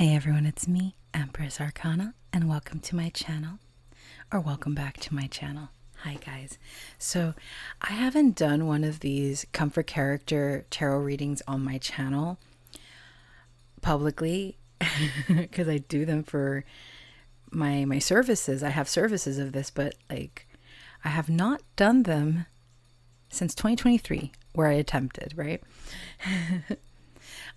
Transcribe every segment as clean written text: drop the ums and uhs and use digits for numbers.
Hey everyone, it's me, Empress Arcana, and welcome to my channel, or welcome back to my channel. Hi guys. So I haven't done one of these comfort character tarot readings on my channel publicly because I do them for my services. I have services of this, but like I have not done them since 2023 where I attempted, right?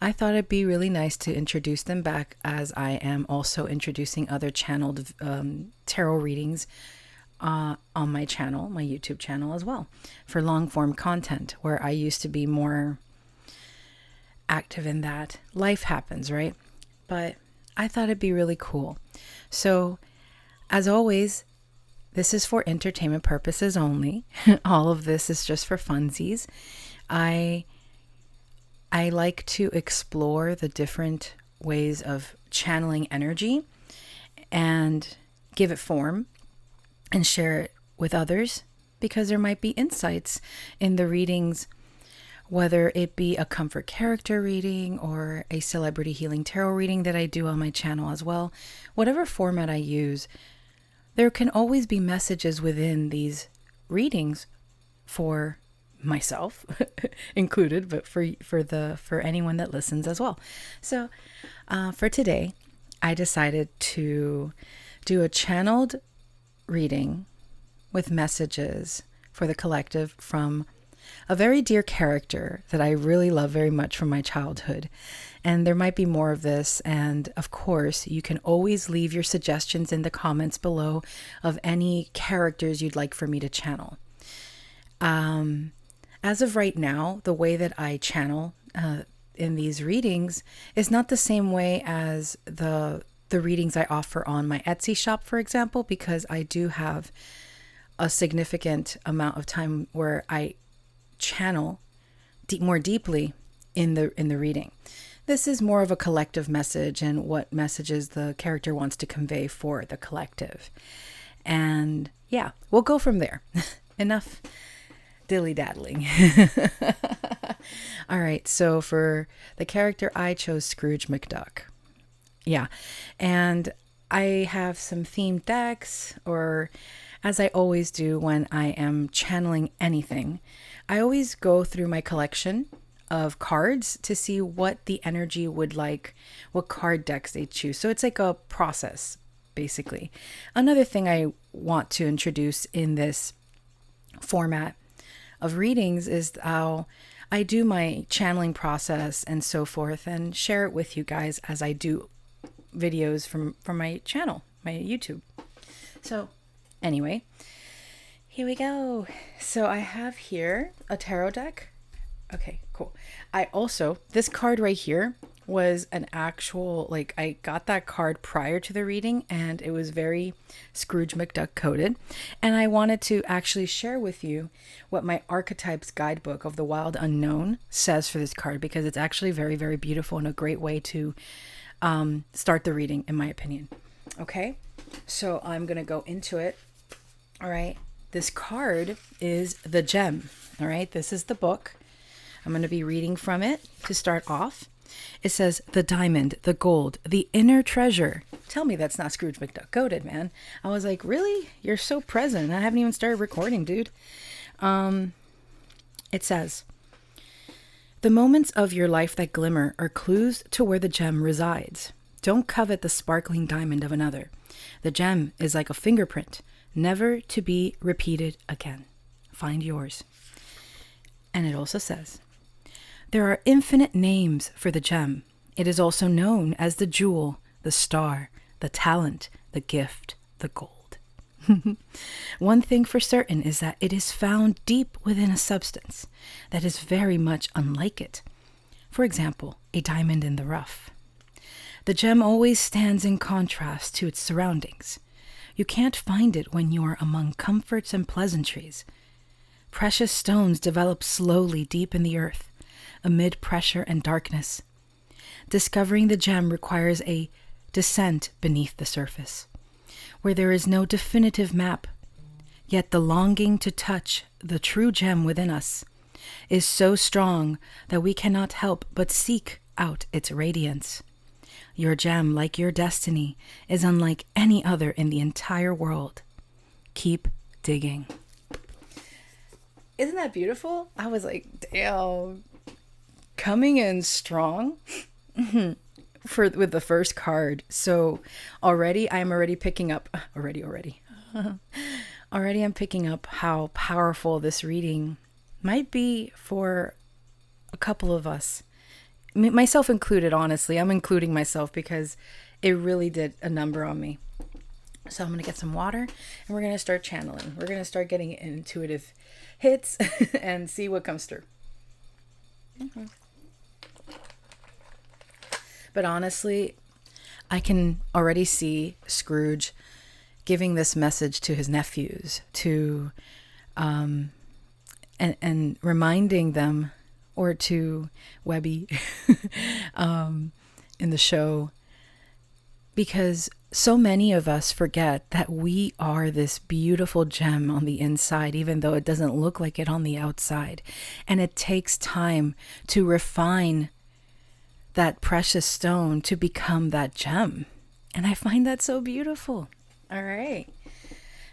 I thought it'd be really nice to introduce them back, as I am also introducing other channeled tarot readings on my channel, my YouTube channel as well, for long form content, where I used to be more active in that. Life happens, right? But I thought it'd be really cool. So as always, this is for entertainment purposes only. All of this is just for funsies. I like to explore the different ways of channeling energy and give it form and share it with others, because there might be insights in the readings, whether it be a comfort character reading or a celebrity healing tarot reading that I do on my channel as well. Whatever format I use, there can always be messages within these readings for myself included, but for anyone that listens as well. So for today, I decided to do a channeled reading with messages for the collective from a very dear character that I really love very much from my childhood. And there might be more of this. And of course, you can always leave your suggestions in the comments below of any characters you'd like for me to channel. As of right now, the way that I channel in these readings is not the same way as the readings I offer on my Etsy shop, for example, because I do have a significant amount of time where I channel more deeply in the reading. This is more of a collective message and what messages the character wants to convey for the collective. And yeah, we'll go from there. Enough dilly-daddling. All right, so for the character, I chose Scrooge McDuck. Yeah, and I have some themed decks, or as I always do when I am channeling anything, I always go through my collection of cards to see what the energy would like, what card decks they choose. So it's like a process, basically. Another thing I want to introduce in this format of readings is how I do my channeling process and so forth, and share it with you guys as I do videos from my channel, my YouTube. So anyway, here we go. So I have here a tarot deck. Okay, cool. I also, this card right here was an actual, like, I got that card prior to the reading, and it was very Scrooge McDuck coded. And I wanted to actually share with you what my Archetypes Guidebook of the Wild Unknown says for this card, because it's actually very, very beautiful and a great way to start the reading, in my opinion. Okay, so I'm going to go into it. All right, this card is the gem. All right, this is the book. I'm going to be reading from it to start off. It says, the diamond, the gold, the inner treasure. Tell me that's not Scrooge McDuck coded, man. I was like, really? You're so present. I haven't even started recording, dude. It says, the moments of your life that glimmer are clues to where the gem resides. Don't covet the sparkling diamond of another. The gem is like a fingerprint, never to be repeated again. Find yours. And it also says, there are infinite names for the gem. It is also known as the jewel, the star, the talent, the gift, the gold. One thing for certain is that it is found deep within a substance that is very much unlike it. For example, a diamond in the rough. The gem always stands in contrast to its surroundings. You can't find it when you are among comforts and pleasantries. Precious stones develop slowly deep in the earth, amid pressure and darkness. Discovering the gem requires a descent beneath the surface, where there is no definitive map. Yet the longing to touch the true gem within us is so strong that we cannot help but seek out its radiance. Your gem, like your destiny, is unlike any other in the entire world. Keep digging. Isn't that beautiful? I was like, damn, coming in strong with the first card. So I'm already picking up already. Already I'm picking up how powerful this reading might be for a couple of us. Myself included, honestly. I'm including myself because it really did a number on me. So I'm going to get some water and we're going to start channeling. We're going to start getting intuitive hits and see what comes through. Mm-hmm. But honestly, I can already see Scrooge giving this message to his nephews and reminding them, or to Webby in the show, because so many of us forget that we are this beautiful gem on the inside, even though it doesn't look like it on the outside. And it takes time to refine that precious stone to become that gem. And I find that so beautiful. All right.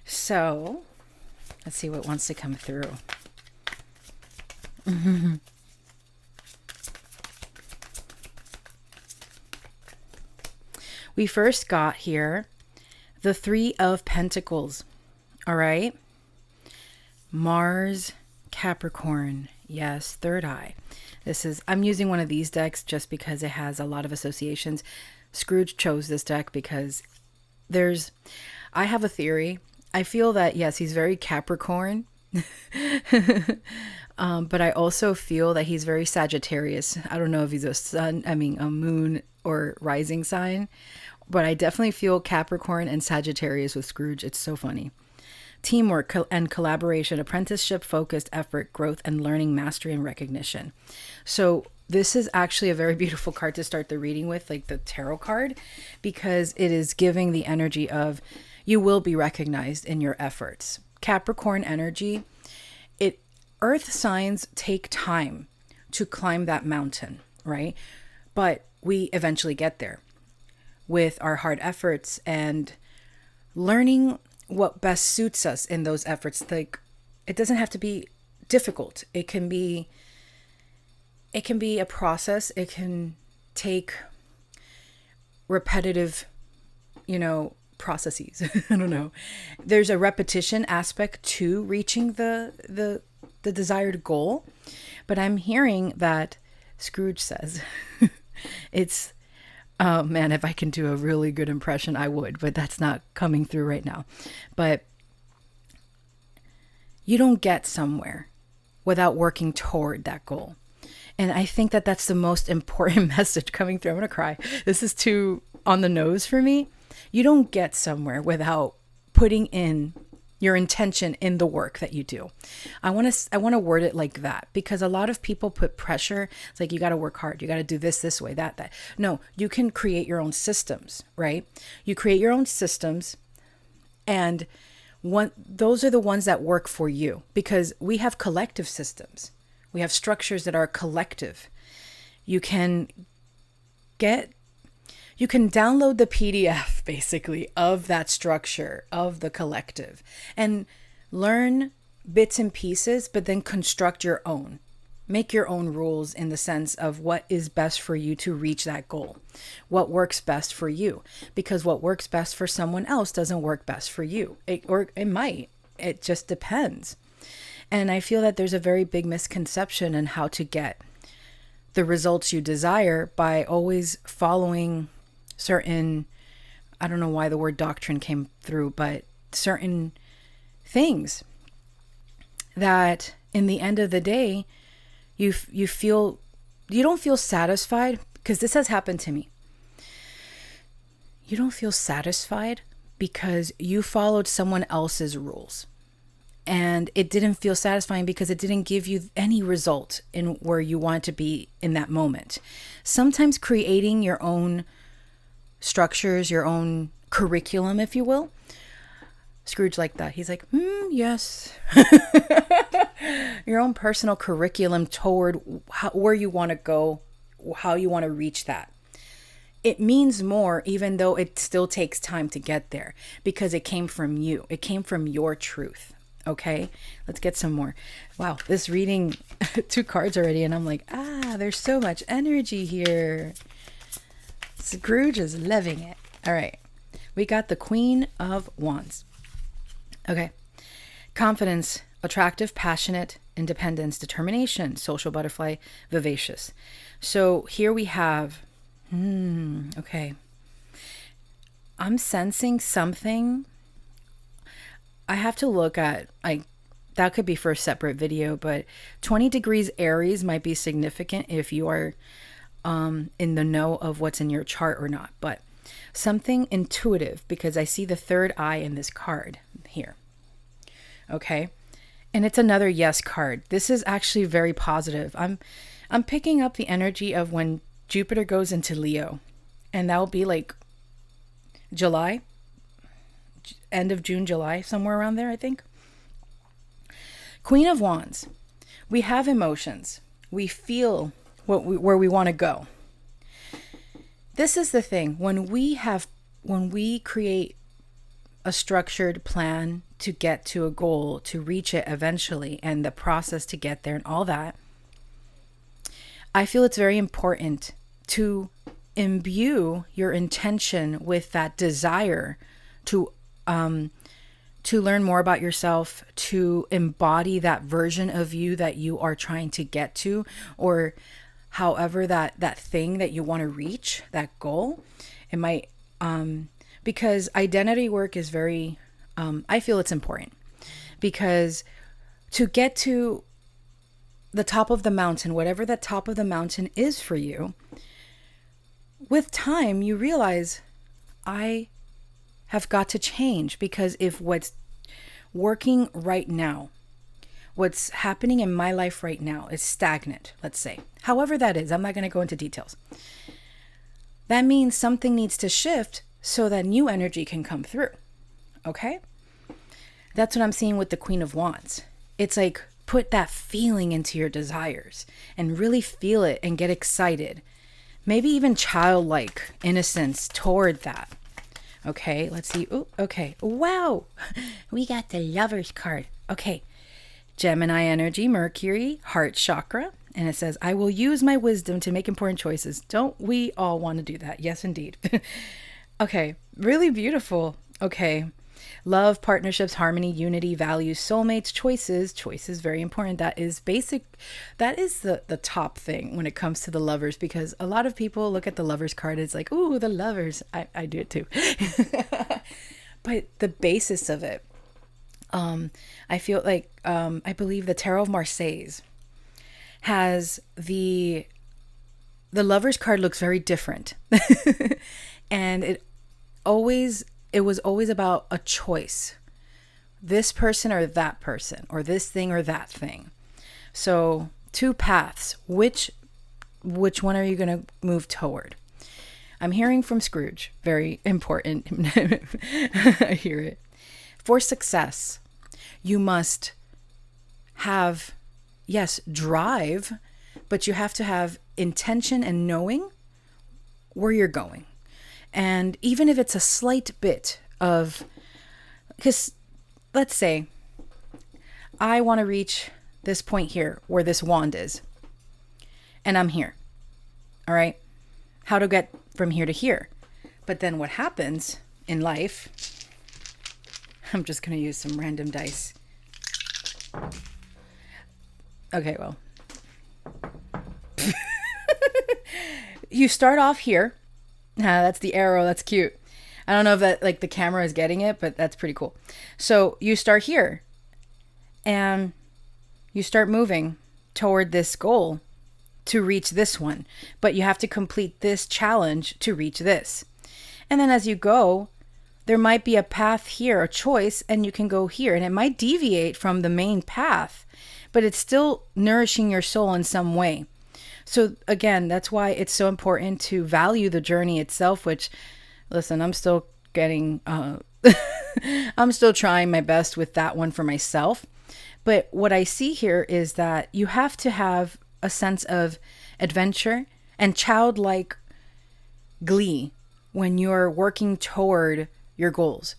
So let's see what wants to come through. We first got here the Three of Pentacles. All right. Mars, Capricorn. Yes, third eye. I'm using one of these decks just because it has a lot of associations. Scrooge chose this deck because I have a theory. I feel that, yes, he's very Capricorn. But I also feel that he's very Sagittarius. I don't know if he's a moon or rising sign, but I definitely feel Capricorn and Sagittarius with Scrooge. It's so funny. Teamwork and collaboration, apprenticeship, focused effort, growth, and learning, mastery, and recognition. So this is actually a very beautiful card to start the reading with, like the tarot card, because it is giving the energy of you will be recognized in your efforts. Capricorn energy, earth signs take time to climb that mountain, right? But we eventually get there with our hard efforts and learning what best suits us in those efforts. Like, it doesn't have to be difficult. It can be a process. It can take repetitive, processes. I don't know. There's a repetition aspect to reaching the desired goal, but I'm hearing that Scrooge says it's, oh man, if I can do a really good impression, I would, but that's not coming through right now. But you don't get somewhere without working toward that goal. And I think that that's the most important message coming through. I'm going to cry. This is too on the nose for me. You don't get somewhere without putting in your intention in the work that you do. I want to word it like that, because a lot of people put pressure. It's like, you got to work hard. You got to do this way, that. No, you can create your own systems, right? You create your own systems, and those are the ones that work for you, because we have collective systems. We have structures that are collective. You can download the PDF basically of that structure of the collective and learn bits and pieces, but then construct your own. Make your own rules in the sense of what is best for you to reach that goal. What works best for you, because what works best for someone else doesn't work best for you. It might. It just depends. And I feel that there's a very big misconception in how to get the results you desire by always following certain, I don't know why the word doctrine came through, but certain things that in the end of the day, you don't feel satisfied, because this has happened to me. You don't feel satisfied because you followed someone else's rules. And it didn't feel satisfying because it didn't give you any result in where you want to be in that moment. Sometimes creating your own structures, your own curriculum, if you will. Scrooge like that. He's like, yes. Your own personal curriculum toward where you want to go, how you want to reach that. it means more, even though it still takes time to get there, because it came from you. It came from your truth. Okay, let's get some more. Wow, this reading 2 cards already, and I'm like, there's so much energy here. Scrooge is loving it. All right, we got the Queen of Wands. Okay, confidence, attractive, passionate, independence, determination, social butterfly, vivacious. So here we have, okay. I'm sensing something. I have to look at, like, that could be for a separate video, but 20 degrees Aries might be significant if you are in the know of what's in your chart or not. But something intuitive, because I see the third eye in this card here. Okay. And it's another yes card. This is actually very positive. I'm picking up the energy of when Jupiter goes into Leo, and that will be like July, end of June, July, somewhere around there, I think. Queen of Wands. We have emotions. We feel where we want to go. This is the thing. When we create a structured plan to get to a goal, to reach it eventually, and the process to get there and all that, I feel it's very important to imbue your intention with that desire to learn more about yourself, to embody that version of you that you are trying to get to, or however that thing that you want to reach, that goal. It might, because identity work is very, I feel it's important, because to get to the top of the mountain, whatever that top of the mountain is for you, with time, you realize I have got to change, because if what's working right now, what's happening in my life right now is stagnant, let's say, however that is, I'm not going to go into details. That means something needs to shift so that new energy can come through. Okay? That's what I'm seeing with the Queen of Wands. It's like, put that feeling into your desires and really feel it and get excited. Maybe even childlike innocence toward that. Okay, let's see. Oh, okay. Wow. We got the Lovers card. Okay. Gemini energy, Mercury, heart chakra. And it says, I will use my wisdom to make important choices. Don't we all want to do that? Yes, indeed. Okay. Really beautiful. Okay. Love, partnerships, harmony, unity, values, soulmates, choices. Choices, very important. That is basic. That is the top thing when it comes to the lovers, because a lot of people look at the lovers card. It's like, ooh, the lovers. I do it too. But the basis of it, I feel like, I believe the Tarot of Marseilles has the lovers card looks very different. And it was always about a choice. This person or that person, or this thing or that thing. So 2 paths. Which one are you going to move toward? I'm hearing from Scrooge. Very important. I hear it. For success, you must have, yes, drive, but you have to have intention and knowing where you're going. And even if it's a slight bit of, because let's say I want to reach this point here where this wand is, and I'm here. All right. How to get from here to here. But then what happens in life, I'm just going to use some random dice. Okay, well, you start off here. That's the arrow. That's cute. I don't know if that, like, the camera is getting it, but that's pretty cool. So you start here and you start moving toward this goal to reach this one, but you have to complete this challenge to reach this. And then as you go, there might be a path here, a choice, and you can go here, and it might deviate from the main path, but it's still nourishing your soul in some way. So again, that's why it's so important to value the journey itself, which, listen, I'm still getting, I'm still trying my best with that one for myself. But what I see here is that you have to have a sense of adventure and childlike glee when you're working toward your goals.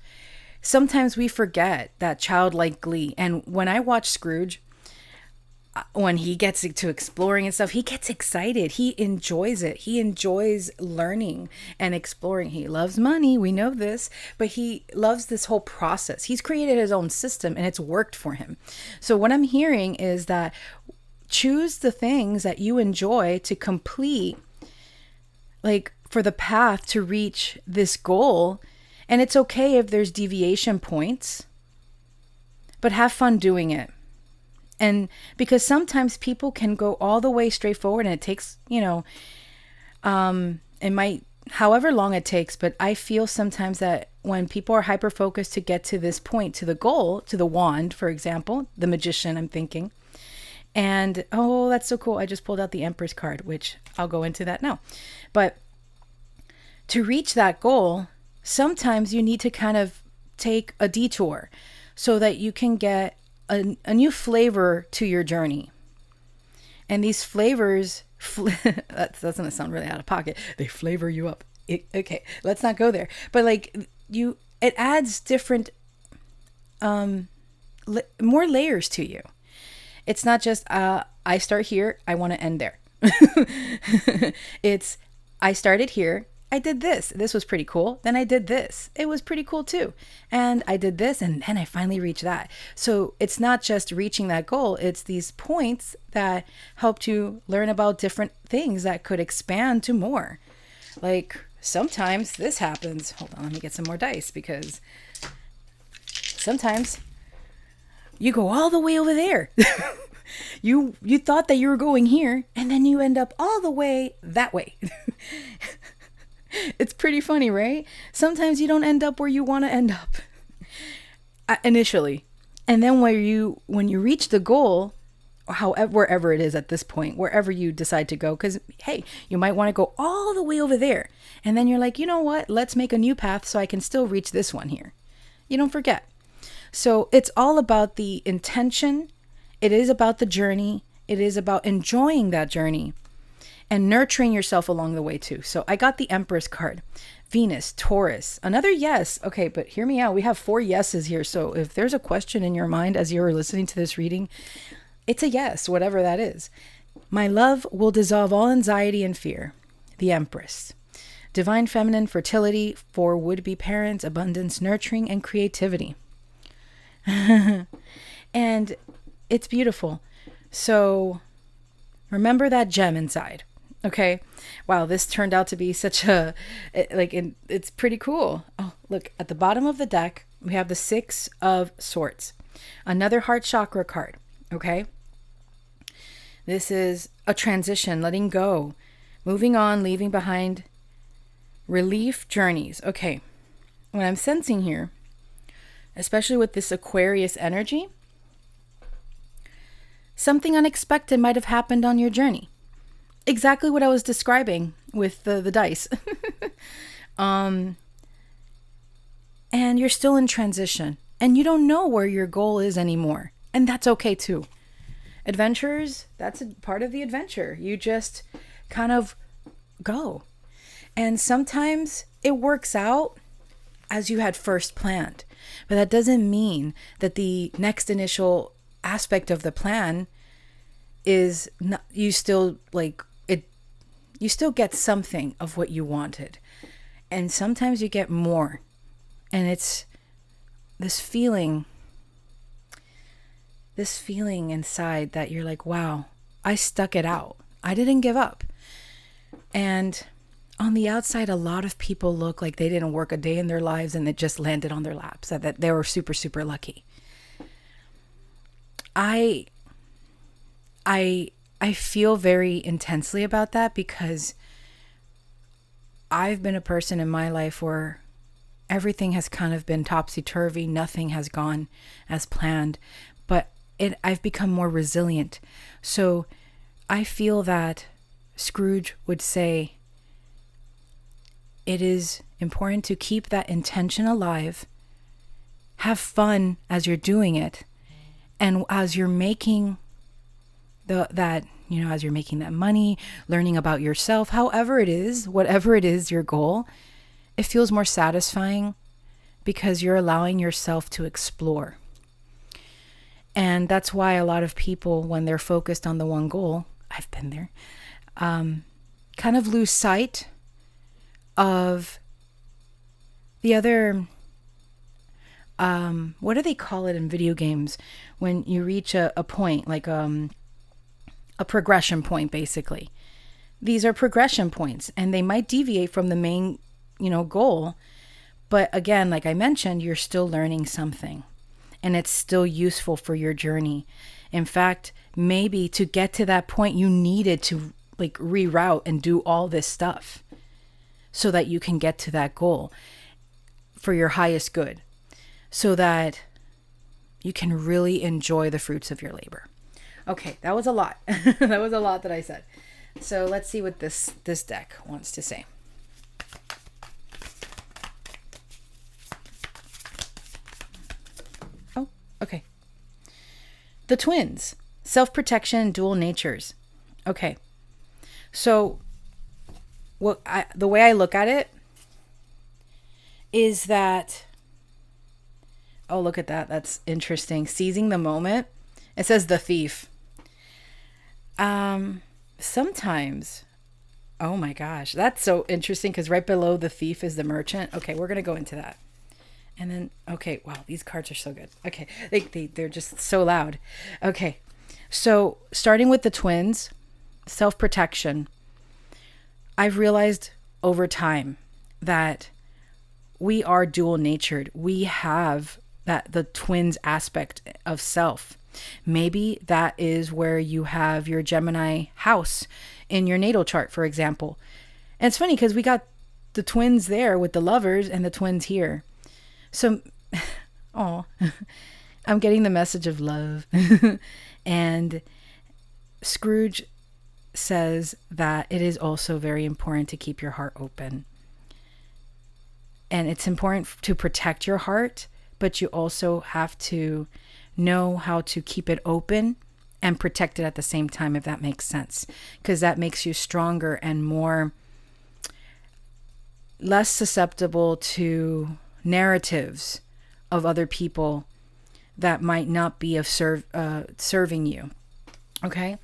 Sometimes we forget that childlike glee. And when I watch Scrooge, when he gets to exploring and stuff, he gets excited. He enjoys it. He enjoys learning and exploring. He loves money. We know this, but he loves this whole process. He's created his own system and it's worked for him. So what I'm hearing is that choose the things that you enjoy to complete, like for the path to reach this goal. And it's okay if there's deviation points, but have fun doing it. And because sometimes people can go all the way straight forward and it takes, it might, however long it takes, but I feel sometimes that when people are hyper focused to get to this point, to the goal, to the wand, for example, the magician, I'm thinking, and, oh, that's so cool. I just pulled out the Empress card, which I'll go into that now. But to reach that goal, sometimes you need to kind of take a detour so that you can get a new flavor to your journey. And these flavors, that's going to sound really out of pocket. They flavor you up. Okay, let's not go there. But like it adds different, more layers to you. It's not just, I start here, I want to end there. It's, I started here, I did this. This was pretty cool. Then I did this. It was pretty cool too. And I did this and then I finally reached that. So it's not just reaching that goal. It's these points that helped you learn about different things that could expand to more. Like sometimes this happens. Hold on, let me get some more dice because sometimes you go all the way over there. You thought that you were going here and then you end up all the way that way. It's pretty funny, right? Sometimes you don't end up where you want to end up initially. And then when you reach the goal, or however, wherever it is at this point, wherever you decide to go, because, hey, you might want to go all the way over there. And then you're like, you know what? Let's make a new path so I can still reach this one here. You don't forget. So it's all about the intention. It is about the journey. It is about enjoying that journey. And nurturing yourself along the way too. So I got the Empress card. Venus, Taurus, another yes. Okay, but hear me out. We have 4 yeses here. So if there's a question in your mind as you're listening to this reading, it's a yes, whatever that is. My love will dissolve all anxiety and fear. The Empress. Divine feminine fertility for would-be parents, abundance, nurturing, and creativity. And it's beautiful. So remember that gem inside. Okay. Wow. This turned out to be such it's pretty cool. Oh, look at the bottom of the deck. We have the 6 of Swords, another heart chakra card. Okay. This is a transition, letting go, moving on, leaving behind, relief journeys. Okay. What I'm sensing here, especially with this Aquarius energy, something unexpected might have happened on your journey. Exactly what I was describing with the dice. And you're still in transition and you don't know where your goal is anymore. And that's okay too. Adventures, that's a part of the adventure. You just kind of go. And sometimes it works out as you had first planned. But that doesn't mean that the next initial aspect of the plan is not, you still get something of what you wanted. And sometimes you get more. And it's this feeling inside that you're like, wow, I stuck it out. I didn't give up. And on the outside, a lot of people look like they didn't work a day in their lives and it just landed on their laps, that they were super, super lucky. I feel very intensely about that because I've been a person in my life where everything has kind of been topsy-turvy. Nothing has gone as planned, but I've become more resilient. So I feel that Scrooge would say it is important to keep that intention alive, have fun as you're doing it, and as you're making that as you're making that money, learning about yourself, however it is, whatever it is, your goal, it feels more satisfying because you're allowing yourself to explore. And that's why a lot of people, when they're focused on the one goal, I've been there, kind of lose sight of the other, what do they call it in video games? When you reach a point, like a progression point, basically. These are progression points, and they might deviate from the main, goal. But again, like I mentioned, you're still learning something, and it's still useful for your journey. In fact, maybe to get to that point, you needed to like reroute and do all this stuff so that you can get to that goal for your highest good, so that you can really enjoy the fruits of your labor. Okay, that was a lot. That was a lot that I said. So let's see what this deck wants to say. Oh, okay. The twins, self-protection, dual natures. Okay. So the way I look at it is that, oh, look at that. That's interesting. Seizing the moment. It says the thief. Sometimes, oh my gosh, that's so interesting because right below the thief is the merchant. Okay, we're going to go into that. And then, okay, wow, these cards are so good. Okay, they're just so loud. Okay, so starting with the twins, self-protection. I've realized over time that we are dual-natured. We have the twins aspect of self. Maybe that is where you have your Gemini house in your natal chart, for example. And it's funny because we got the twins there with the lovers and the twins here. So, oh, I'm getting the message of love. And Scrooge says that it is also very important to keep your heart open. And it's important to protect your heart, but you also have to know how to keep it open and protect it at the same time, if that makes sense, because that makes you stronger and less susceptible to narratives of other people that might not be of serving you. Okay,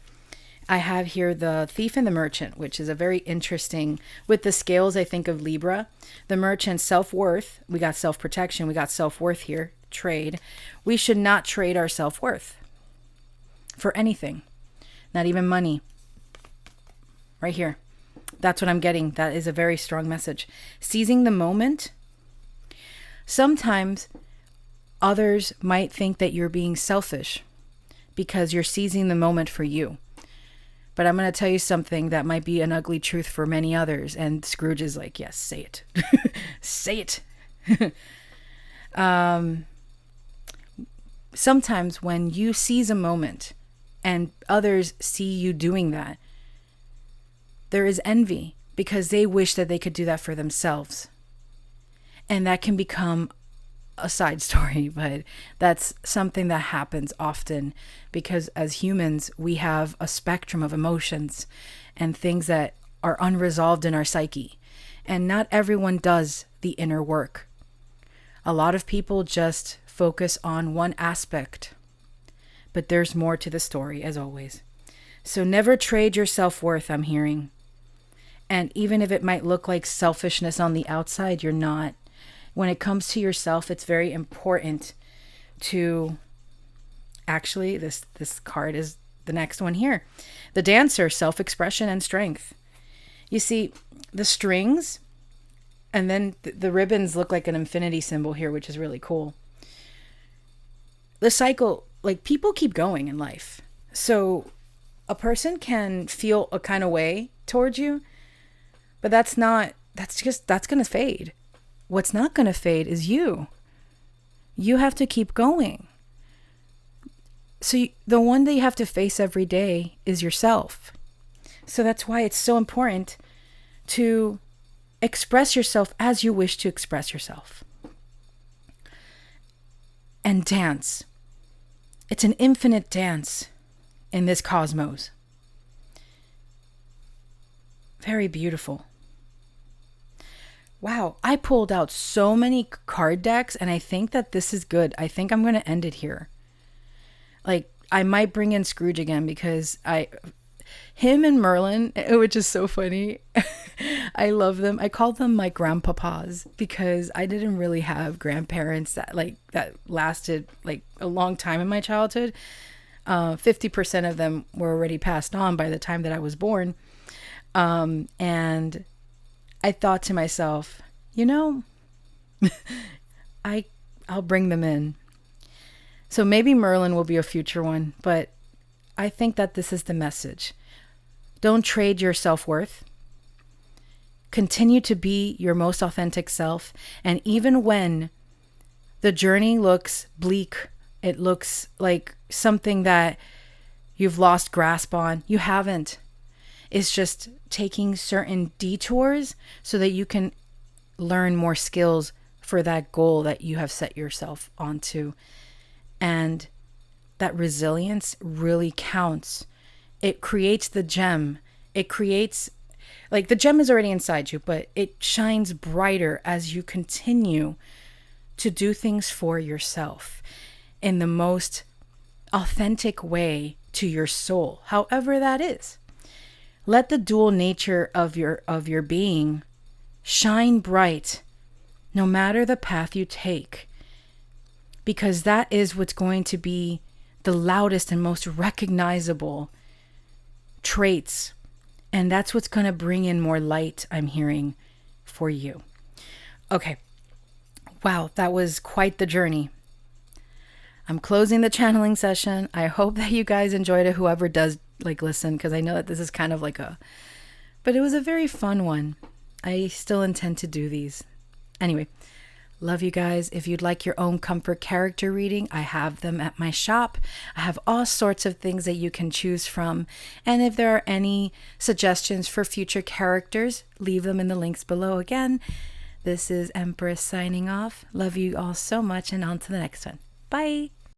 I have here the thief and the merchant, which is a very interesting, with the scales, I think of Libra. The merchant, self-worth, we got self-protection, we got self-worth here. Trade. We should not trade our self-worth for anything, not even money. Right here. That's what I'm getting. That is a very strong message. Seizing the moment. Sometimes others might think that you're being selfish because you're seizing the moment for you. But I'm going to tell you something that might be an ugly truth for many others. And Scrooge is like, yes, say it. Say it. Sometimes when you seize a moment and others see you doing that, there is envy because they wish that they could do that for themselves. And that can become a side story, but that's something that happens often because as humans, we have a spectrum of emotions and things that are unresolved in our psyche. And not everyone does the inner work. A lot of people just focus on one aspect, but there's more to the story, as always. So never trade your self-worth, I'm hearing. And even if it might look like selfishness on the outside, you're not. When it comes to yourself, it's very important to actually, this card is the next one here. The dancer, self-expression and strength. You see, the strings and then the ribbons look like an infinity symbol here, which is really cool. The cycle, like people keep going in life. So a person can feel a kind of way towards you, but that's going to fade. What's not going to fade is you. You have to keep going. So the one that you have to face every day is yourself. So that's why it's so important to express yourself as you wish to express yourself. And dance. It's an infinite dance in this cosmos. Very beautiful. Wow, I pulled out so many card decks, and I think that this is good. I think I'm going to end it here. Like, I might bring in Scrooge again because him and Merlin, which is so funny. I love them. I call them my grandpapas because I didn't really have grandparents that lasted like a long time in my childhood. 50% of them were already passed on by the time that I was born. And I thought to myself, I'll bring them in. So maybe Merlin will be a future one, but I think that this is the message. Don't trade your self-worth. Continue to be your most authentic self. And even when the journey looks bleak, it looks like something that you've lost grasp on, you haven't. It's just taking certain detours so that you can learn more skills for that goal that you have set yourself onto. And that resilience really counts. It creates the gem. It creates, like, the gem is already inside you, but it shines brighter as you continue to do things for yourself in the most authentic way to your soul, however that is. Let the dual nature of your being shine bright no matter the path you take, because that is what's going to be the loudest and most recognizable traits. And that's what's going to bring in more light, I'm hearing, for you. Okay. Wow, that was quite the journey. I'm closing the channeling session. I hope that you guys enjoyed it, whoever does listen, because I know that this is kind of but it was a very fun one. I still intend to do these. Anyway, love you guys. If you'd like your own comfort character reading, I have them at my shop. I have all sorts of things that you can choose from. And if there are any suggestions for future characters, leave them in the links below. Again, this is Empress signing off. Love you all so much, and on to the next one. Bye.